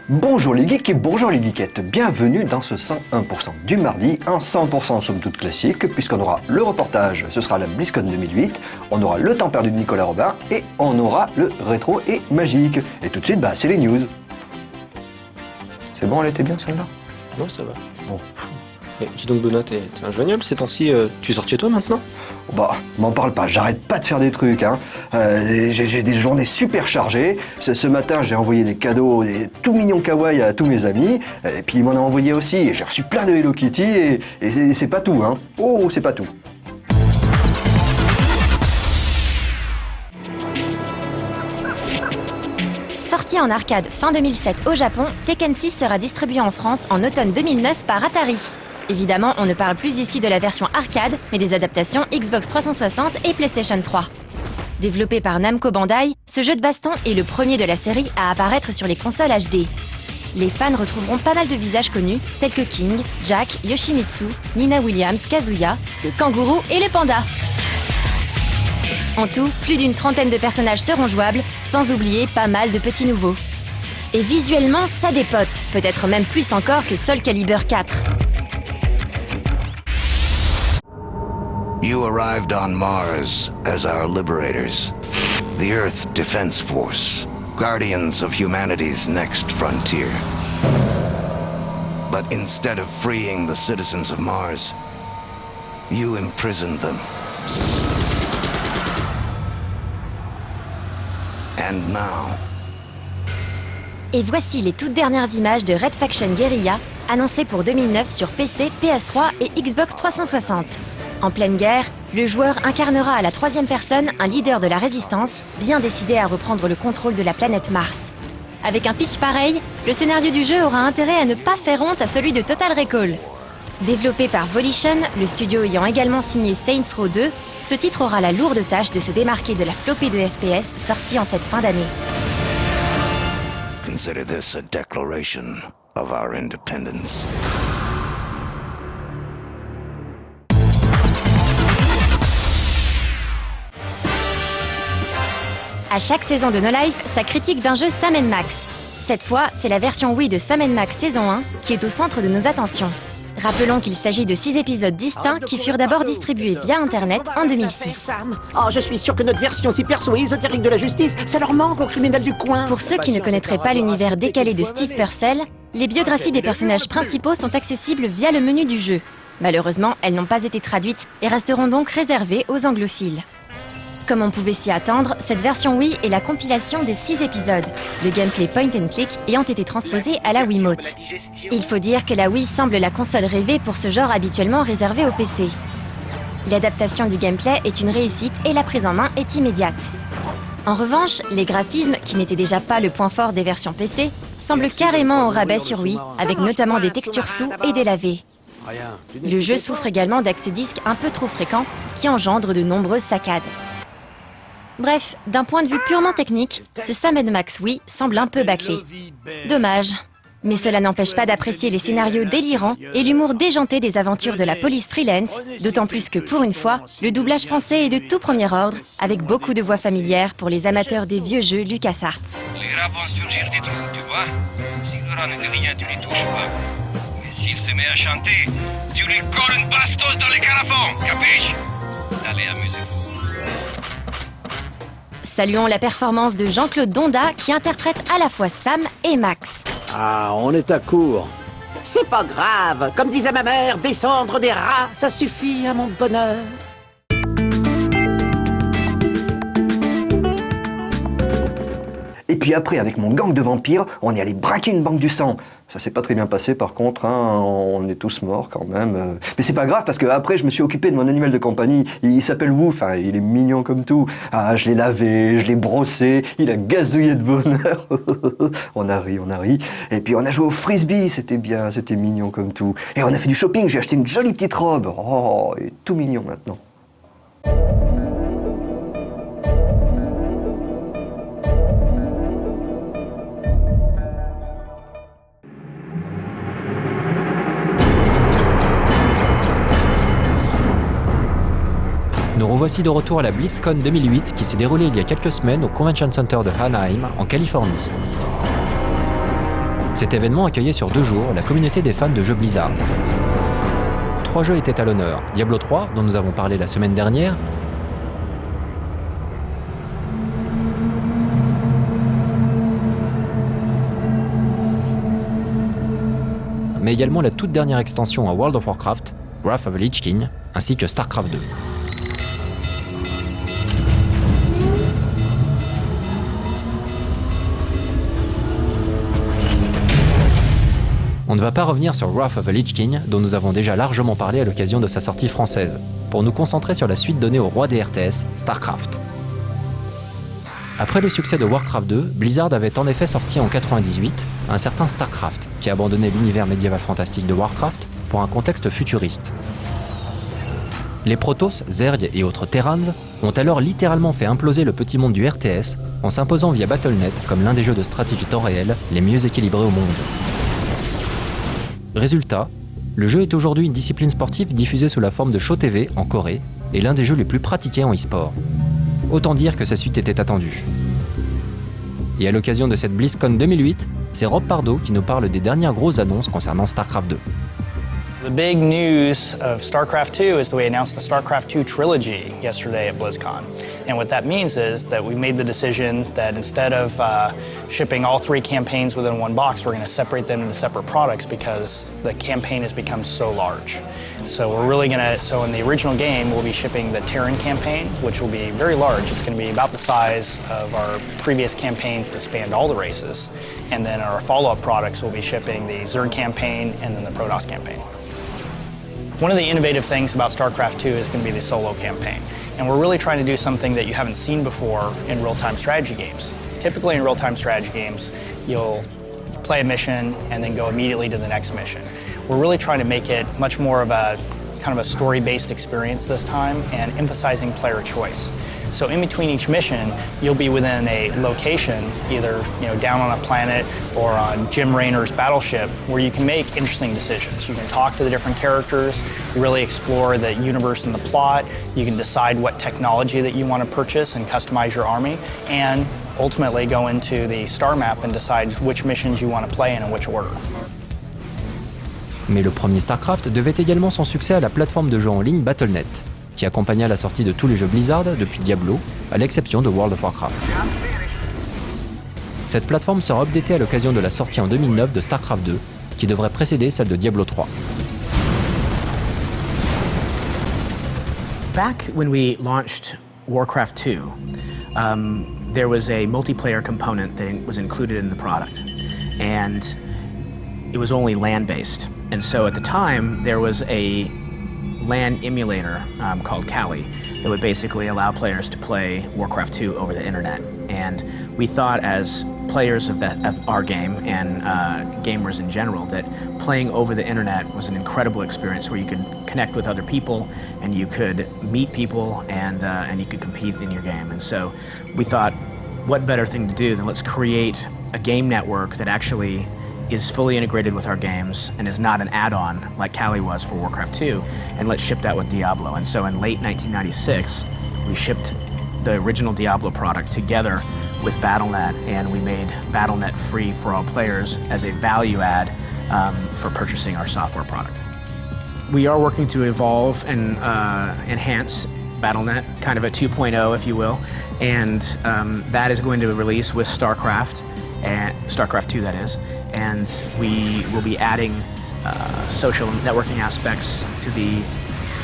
Bonjour les geeks et bonjour les geekettes, bienvenue dans ce 101% du mardi, un 100% somme toute classique, puisqu'on aura le reportage, ce sera la BlizzCon 2008, on aura le temps perdu de Nicolas Robin et on aura le rétro et magique. Et tout de suite, c'est les news. C'est bon, elle était bien celle-là? Non, ça va. Bon. Mais dis donc Benoît, t'es injoignable ces temps-ci, tu sors de chez toi maintenant? M'en parle pas, j'arrête pas de faire des trucs, hein. J'ai des journées super chargées. Ce matin, j'ai envoyé des cadeaux, des tout mignons kawaii à tous mes amis. Et puis, ils m'en ont envoyé aussi. J'ai reçu plein de Hello Kitty et c'est pas tout, hein. Oh, c'est pas tout. Sorti en arcade fin 2007 au Japon, Tekken 6 sera distribué en France en automne 2009 par Atari. Évidemment, on ne parle plus ici de la version arcade, mais des adaptations Xbox 360 et PlayStation 3. Développé par Namco Bandai, ce jeu de baston est le premier de la série à apparaître sur les consoles HD. Les fans retrouveront pas mal de visages connus, tels que King, Jack, Yoshimitsu, Nina Williams, Kazuya, le kangourou et le panda. En tout, plus d'une trentaine de personnages seront jouables, sans oublier pas mal de petits nouveaux. Et visuellement, ça dépote, peut-être même plus encore que Soul Calibur 4. You arrived on Mars as our liberators, the Earth Defense Force, guardians of humanity's next frontier. But instead of freeing the citizens of Mars, you imprisoned them. And now... Et voici les toutes dernières images de Red Faction Guerrilla, annoncées pour 2009 sur PC, PS3 et Xbox 360. En pleine guerre, le joueur incarnera à la troisième personne un leader de la résistance, bien décidé à reprendre le contrôle de la planète Mars. Avec un pitch pareil, le scénario du jeu aura intérêt à ne pas faire honte à celui de Total Recall. Développé par Volition, le studio ayant également signé Saints Row 2, ce titre aura la lourde tâche de se démarquer de la flopée de FPS sortie en cette fin d'année. Consider this a declaration of our independence. À chaque saison de No Life, sa critique d'un jeu Sam & Max. Cette fois, c'est la version Wii de Sam & Max saison 1 qui est au centre de nos attentions. Rappelons qu'il s'agit de 6 épisodes distincts qui furent d'abord distribués via Internet en 2006. Oh, je suis sûr que notre version si perso et ésotérique de la justice, ça leur manque aux criminels du coin. Pour ceux qui ne connaîtraient pas l'univers décalé de Steve Purcell, les biographies des personnages principaux sont accessibles via le menu du jeu. Malheureusement, elles n'ont pas été traduites et resteront donc réservées aux anglophiles. Comme on pouvait s'y attendre, cette version Wii est la compilation des 6 épisodes, le gameplay point and click ayant été transposé à la Wiimote. Il faut dire que la Wii semble la console rêvée pour ce genre habituellement réservé au PC. L'adaptation du gameplay est une réussite et la prise en main est immédiate. En revanche, les graphismes, qui n'étaient déjà pas le point fort des versions PC, semblent carrément au rabais sur Wii, avec notamment des textures floues et délavées. Le jeu souffre également d'accès disques un peu trop fréquents, qui engendrent de nombreuses saccades. Bref, d'un point de vue purement technique, ce Sam & Max Wii semble un peu bâclé. Dommage. Mais cela n'empêche pas d'apprécier les scénarios délirants et l'humour déjanté des aventures de la police freelance, d'autant plus que pour une fois, le doublage français est de tout premier ordre, avec beaucoup de voix familières pour les amateurs des vieux jeux LucasArts. Les rats vont surgir des trous, tu vois. Si le rat ne dit rien, tu les touches pas. Mais s'il se met à chanter, tu lui colles une bastos dans les carafons, capiche? Allez, amusez-vous. Saluons la performance de Jean-Claude Donda qui interprète à la fois Sam et Max. Ah, on est à court. C'est pas grave. Comme disait ma mère, descendre des rats, ça suffit à mon bonheur. Et puis après, avec mon gang de vampires, on est allé braquer une banque du sang. Ça s'est pas très bien passé par contre, hein, on est tous morts quand même. Mais c'est pas grave parce que après je me suis occupé de mon animal de compagnie. Il s'appelle Wouf, hein, il est mignon comme tout. Ah, je l'ai lavé, je l'ai brossé, il a gazouillé de bonheur. On a ri. Et puis on a joué au frisbee, c'était bien, c'était mignon comme tout. Et on a fait du shopping, j'ai acheté une jolie petite robe. Oh, il est tout mignon maintenant. Nous revoici de retour à la BlizzCon 2008 qui s'est déroulée il y a quelques semaines au Convention Center de Anaheim, en Californie. Cet événement accueillait sur 2 jours la communauté des fans de jeux Blizzard. 3 jeux étaient à l'honneur. Diablo 3, dont nous avons parlé la semaine dernière, mais également la toute dernière extension à World of Warcraft, Wrath of the Lich King, ainsi que StarCraft 2. On ne va pas revenir sur Wrath of the Lich King, dont nous avons déjà largement parlé à l'occasion de sa sortie française, pour nous concentrer sur la suite donnée au roi des RTS, StarCraft. Après le succès de Warcraft 2, Blizzard avait en effet sorti en 98 un certain StarCraft, qui abandonnait l'univers médiéval fantastique de Warcraft pour un contexte futuriste. Les Protoss, Zerg et autres Terrans ont alors littéralement fait imploser le petit monde du RTS en s'imposant via Battle.net comme l'un des jeux de stratégie temps réel les mieux équilibrés au monde. Résultat, le jeu est aujourd'hui une discipline sportive diffusée sous la forme de show TV en Corée et l'un des jeux les plus pratiqués en e-sport. Autant dire que sa suite était attendue. Et à l'occasion de cette BlizzCon 2008, c'est Rob Pardo qui nous parle des dernières grosses annonces concernant StarCraft 2. The big news of StarCraft 2 is that we announced the StarCraft 2 trilogy yesterday at BlizzCon. And what that means is that we made the decision that instead of shipping all 3 campaigns within one box, we're going to separate them into separate products because the campaign has become so large. So we're really going to, so in the original game, we'll be shipping the Terran campaign, which will be very large. It's going to be about the size of our previous campaigns that spanned all the races. And then our follow-up products will be shipping the Zerg campaign and then the Protoss campaign. One of the innovative things about StarCraft 2 is going to be the solo campaign. And we're really trying to do something that you haven't seen before in real-time strategy games. Typically in real-time strategy games, you'll play a mission and then go immediately to the next mission. We're really trying to make it much more of a kind of a story-based experience this time and emphasizing player choice. So in between each mission, you'll be within a location, either down on a planet or on Jim Raynor's battleship, where you can make interesting decisions. You can talk to the different characters, really explore the universe and the plot. You can decide what technology that you want to purchase and customize your army, and ultimately go into the star map and decide which missions you want to play in and which order. Mais le premier StarCraft devait également son succès à la plateforme de jeux en ligne Battle.net, qui accompagna la sortie de tous les jeux Blizzard depuis Diablo, à l'exception de World of Warcraft. Cette plateforme sera updatée à l'occasion de la sortie en 2009 de StarCraft 2, qui devrait précéder celle de Diablo 3. Back when we launched Warcraft 2, there was a multiplayer component that was included in the product, and it was only LAN-based. And so at the time, there was a LAN emulator called Kali that would basically allow players to play Warcraft 2 over the internet. And we thought, as players of our game and gamers in general, that playing over the internet was an incredible experience where you could connect with other people and you could meet people and you could compete in your game. And so we thought, what better thing to do than let's create a game network that actually is fully integrated with our games and is not an add-on like Kali was for Warcraft 2, and let's ship that with Diablo. And so in late 1996, we shipped the original Diablo product together with Battle.net, and we made Battle.net free for all players as a value add for purchasing our software product. We are working to evolve and enhance Battle.net, kind of a 2.0, if you will, and that is going to release with StarCraft, and StarCraft 2 that is, and we will be adding social networking aspects to the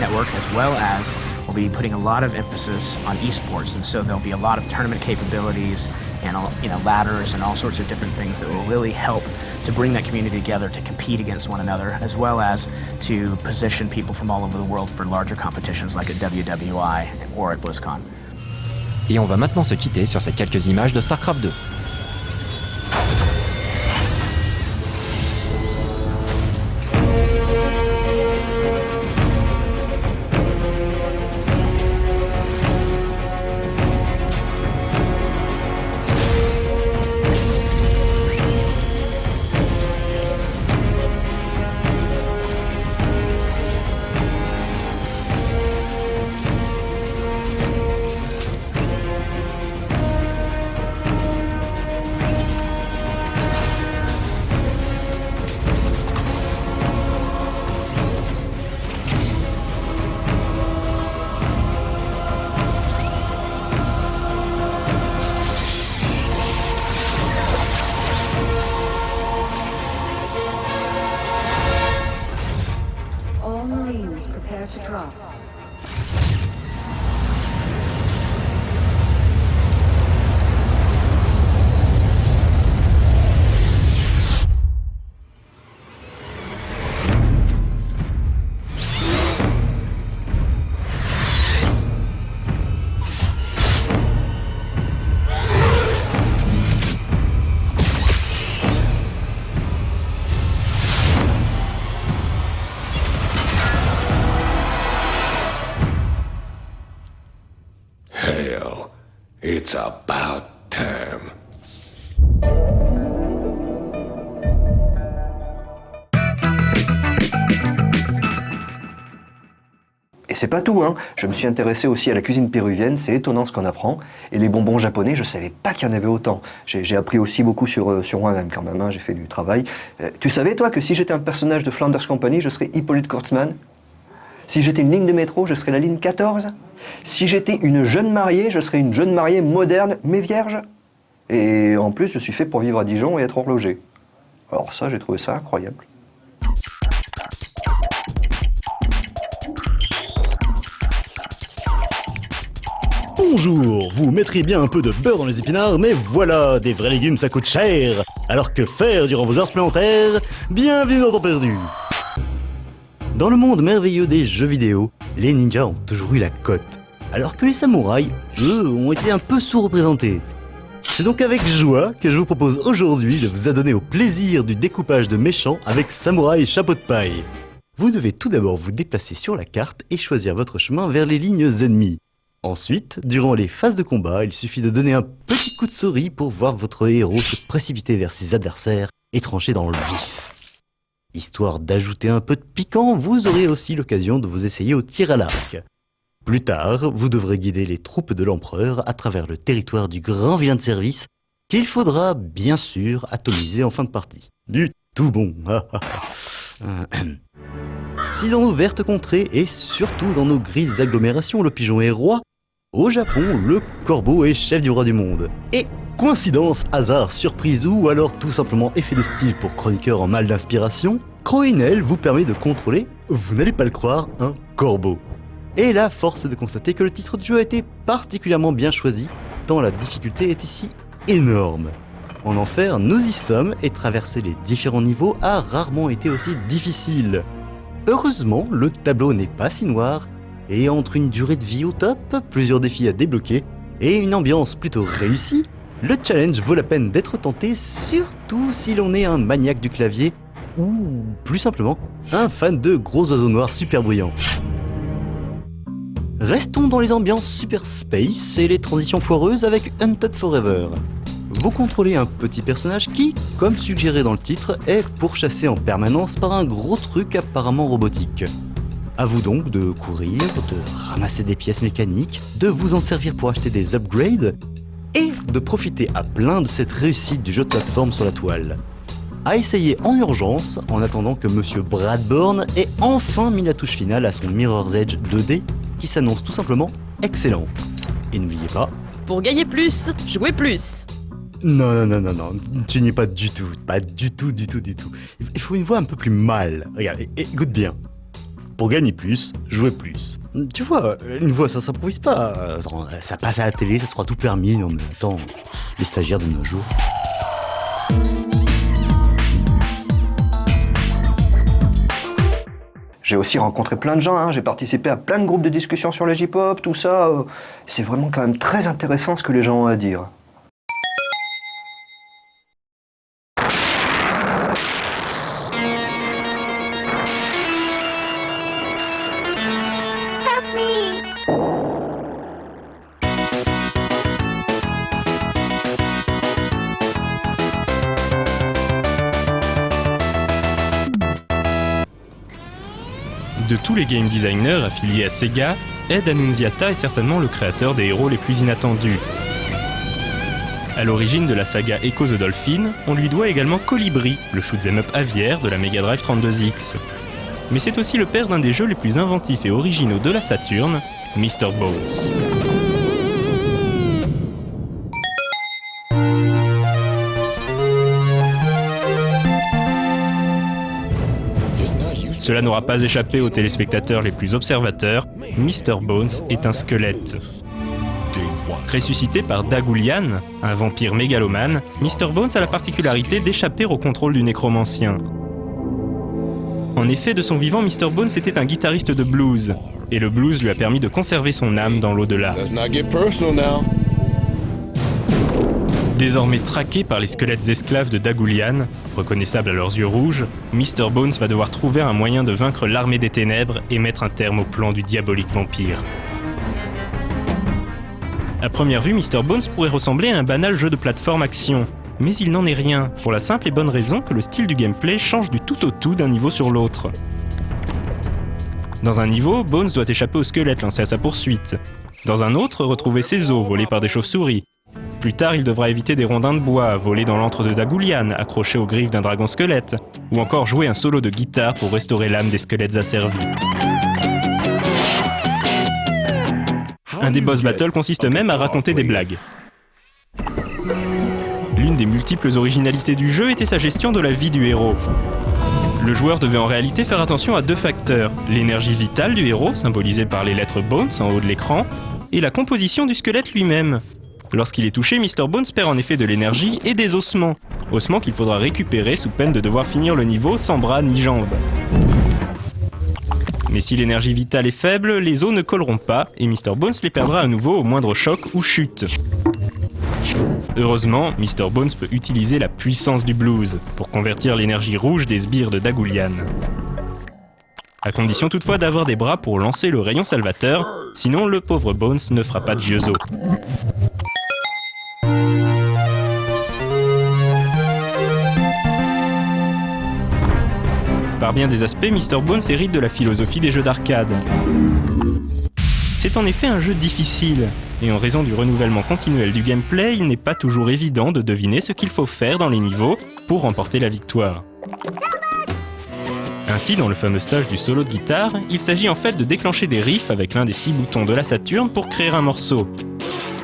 network, as well as we'll be putting a lot of emphasis on esports, and so there'll be a lot of tournament capabilities and ladders and all sorts of different things that will really help to bring that community together to compete against one another, as well as to position people from all over the world for larger competitions like at WWI or at BlizzCon. Et on va maintenant se quitter sur ces quelques images de StarCraft 2. tale. It's about time. Et c'est pas tout, hein. Je me suis intéressé aussi à la cuisine péruvienne, c'est étonnant ce qu'on apprend. Et les bonbons japonais, je savais pas qu'il y en avait autant. J'ai appris aussi beaucoup sur moi-même quand même, hein. J'ai fait du travail. Tu savais toi que si j'étais un personnage de Flanders Company, je serais Hippolyte Kurtzman? Si j'étais une ligne de métro, je serais la ligne 14? Si j'étais une jeune mariée, je serais une jeune mariée moderne mais vierge? Et en plus, je suis fait pour vivre à Dijon et être horloger. Alors ça, j'ai trouvé ça incroyable. Bonjour, vous mettriez bien un peu de beurre dans les épinards, mais voilà, des vrais légumes ça coûte cher. Alors que faire durant vos heures supplémentaires? Bienvenue dans Temps Perdu. Dans le monde merveilleux des jeux vidéo, les ninjas ont toujours eu la cote, alors que les samouraïs, eux, ont été un peu sous-représentés. C'est donc avec joie que je vous propose aujourd'hui de vous adonner au plaisir du découpage de méchants avec Samouraï Chapeau de Paille. Vous devez tout d'abord vous déplacer sur la carte et choisir votre chemin vers les lignes ennemies. Ensuite, durant les phases de combat, il suffit de donner un petit coup de souris pour voir votre héros se précipiter vers ses adversaires et trancher dans le vif. Histoire d'ajouter un peu de piquant, vous aurez aussi l'occasion de vous essayer au tir à l'arc. Plus tard, vous devrez guider les troupes de l'empereur à travers le territoire du grand vilain de service qu'il faudra bien sûr atomiser en fin de partie. Du tout bon. Si dans nos vertes contrées et surtout dans nos grises agglomérations le pigeon est roi, au Japon, le corbeau est chef du roi du monde. Et coïncidence, hasard, surprise ou alors tout simplement effet de style pour chroniqueur en mal d'inspiration, Croinel vous permet de contrôler, vous n'allez pas le croire, un corbeau. Et là, force est de constater que le titre du jeu a été particulièrement bien choisi, tant la difficulté est ici énorme. En enfer, nous y sommes et traverser les différents niveaux a rarement été aussi difficile. Heureusement, le tableau n'est pas si noir, et entre une durée de vie au top, plusieurs défis à débloquer, et une ambiance plutôt réussie, le challenge vaut la peine d'être tenté, surtout si l'on est un maniaque du clavier, ou plus simplement, un fan de gros oiseaux noirs super bruyants. Restons dans les ambiances super space et les transitions foireuses avec Hunted Forever. Vous contrôlez un petit personnage qui, comme suggéré dans le titre, est pourchassé en permanence par un gros truc apparemment robotique. À vous donc de courir, de ramasser des pièces mécaniques, de vous en servir pour acheter des upgrades, et de profiter à plein de cette réussite du jeu de plateforme sur la toile. À essayer en urgence, en attendant que Monsieur Bradburn ait enfin mis la touche finale à son Mirror's Edge 2D, qui s'annonce tout simplement excellent. Et n'oubliez pas... Pour gagner plus, jouez plus. Non, tu n'y es pas du tout, du tout. Il faut une voix un peu plus mâle. Regarde, écoute bien. Pour gagner plus, jouer plus. Tu vois, une voix ça s'improvise pas. Ça passe à la télé, ça sera tout permis. Non mais attends, les stagiaires de nos jours. J'ai aussi rencontré plein de gens, hein. J'ai participé à plein de groupes de discussion sur le J-pop, tout ça. C'est vraiment quand même très intéressant ce que les gens ont à dire. De tous les game designers affiliés à Sega, Ed Annunziata est certainement le créateur des héros les plus inattendus. À l'origine de la saga Echo the Dolphin, on lui doit également Colibri, le shoot'em up aviaire de la Mega Drive 32X. Mais c'est aussi le père d'un des jeux les plus inventifs et originaux de la Saturn, Mr. Bones. Cela n'aura pas échappé aux téléspectateurs les plus observateurs, Mr. Bones est un squelette. Ressuscité par Dagulian, un vampire mégalomane, Mr. Bones a la particularité d'échapper au contrôle du nécromancien. En effet, de son vivant, Mr. Bones était un guitariste de blues, et le blues lui a permis de conserver son âme dans l'au-delà. Désormais traqué par les squelettes esclaves de Dagulian, reconnaissables à leurs yeux rouges, Mr. Bones va devoir trouver un moyen de vaincre l'armée des ténèbres et mettre un terme au plan du diabolique vampire. À première vue, Mr. Bones pourrait ressembler à un banal jeu de plateforme action. Mais il n'en est rien, pour la simple et bonne raison que le style du gameplay change du tout au tout d'un niveau sur l'autre. Dans un niveau, Bones doit échapper au squelette lancé à sa poursuite. Dans un autre, retrouver ses os volés par des chauves-souris. Plus tard, il devra éviter des rondins de bois volés dans l'antre de Dagoulian, accrochés aux griffes d'un dragon squelette, ou encore jouer un solo de guitare pour restaurer l'âme des squelettes asservis. Un des boss battles consiste même à raconter des blagues. L'une des multiples originalités du jeu était sa gestion de la vie du héros. Le joueur devait en réalité faire attention à deux facteurs, l'énergie vitale du héros, symbolisée par les lettres Bones en haut de l'écran, et la composition du squelette lui-même. Lorsqu'il est touché, Mr. Bones perd en effet de l'énergie et des ossements qu'il faudra récupérer sous peine de devoir finir le niveau sans bras ni jambes. Mais si l'énergie vitale est faible, les os ne colleront pas et Mr. Bones les perdra à nouveau au moindre choc ou chute. Heureusement, Mr. Bones peut utiliser la puissance du blues pour convertir l'énergie rouge des sbires de Dagoulian. À condition toutefois d'avoir des bras pour lancer le rayon salvateur, sinon le pauvre Bones ne fera pas de vieux os. Par bien des aspects, Mr. Bones hérite de la philosophie des jeux d'arcade. C'est en effet un jeu difficile, et en raison du renouvellement continuel du gameplay, il n'est pas toujours évident de deviner ce qu'il faut faire dans les niveaux pour remporter la victoire. Ainsi, dans le fameux stage du solo de guitare, il s'agit en fait de déclencher des riffs avec l'un des 6 boutons de la Saturn pour créer un morceau.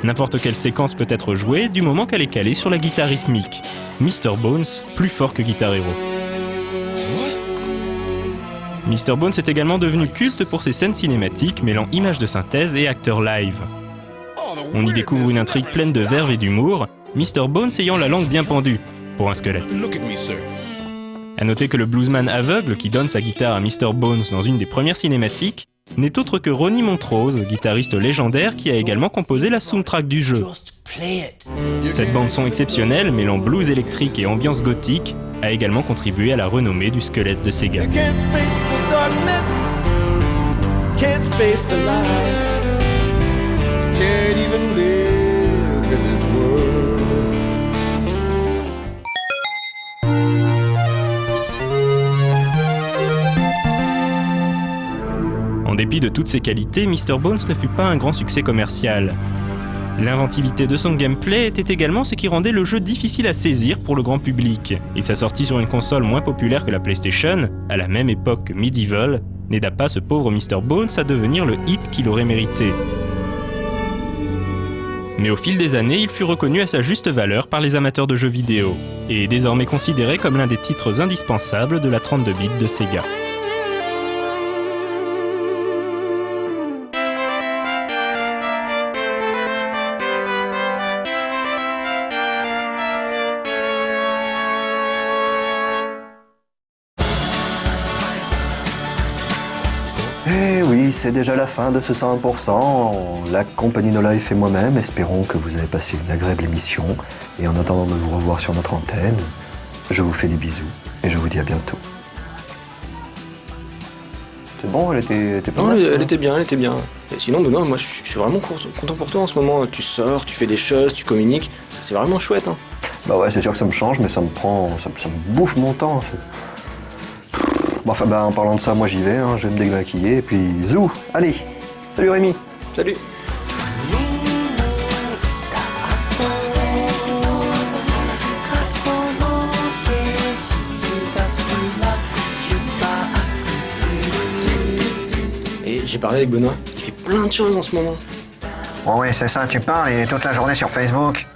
N'importe quelle séquence peut être jouée du moment qu'elle est calée sur la guitare rythmique. Mr. Bones, plus fort que Guitar Hero. Mr. Bones est également devenu culte pour ses scènes cinématiques mêlant images de synthèse et acteurs live. On y découvre une intrigue pleine de verve et d'humour, Mr. Bones ayant la langue bien pendue, pour un squelette. A noter que le bluesman aveugle qui donne sa guitare à Mr. Bones dans une des premières cinématiques n'est autre que Ronnie Montrose, guitariste légendaire qui a également composé la soundtrack du jeu. Cette bande-son exceptionnelle, mêlant blues électrique et ambiance gothique, a également contribué à la renommée du squelette de Sega. En dépit de toutes ses qualités, Mr. Bones ne fut pas un grand succès commercial. L'inventivité de son gameplay était également ce qui rendait le jeu difficile à saisir pour le grand public, et sa sortie sur une console moins populaire que la PlayStation, à la même époque que Medieval, n'aida pas ce pauvre Mr. Bones à devenir le hit qu'il aurait mérité. Mais au fil des années, il fut reconnu à sa juste valeur par les amateurs de jeux vidéo, et est désormais considéré comme l'un des titres indispensables de la 32 bits de Sega. Eh oui, c'est déjà la fin de ce 100%. La compagnie No Life et moi-même espérons que vous avez passé une agréable émission. Et en attendant de vous revoir sur notre antenne, je vous fais des bisous et je vous dis à bientôt. C'est bon, elle était pas mal. Elle était bien. Et sinon, Benoît, moi je suis vraiment content pour toi en ce moment. Tu sors, tu fais des choses, tu communiques. C'est vraiment chouette. Hein. Bah ouais, c'est sûr que ça me change, mais ça me bouffe mon temps. Bon, enfin, en parlant de ça, moi j'y vais, hein, je vais me démaquiller, et puis zou, allez, salut Rémi. Salut. Et j'ai parlé avec Benoît, il fait plein de choses en ce moment. Oh ouais, c'est ça, tu parles et toute la journée sur Facebook.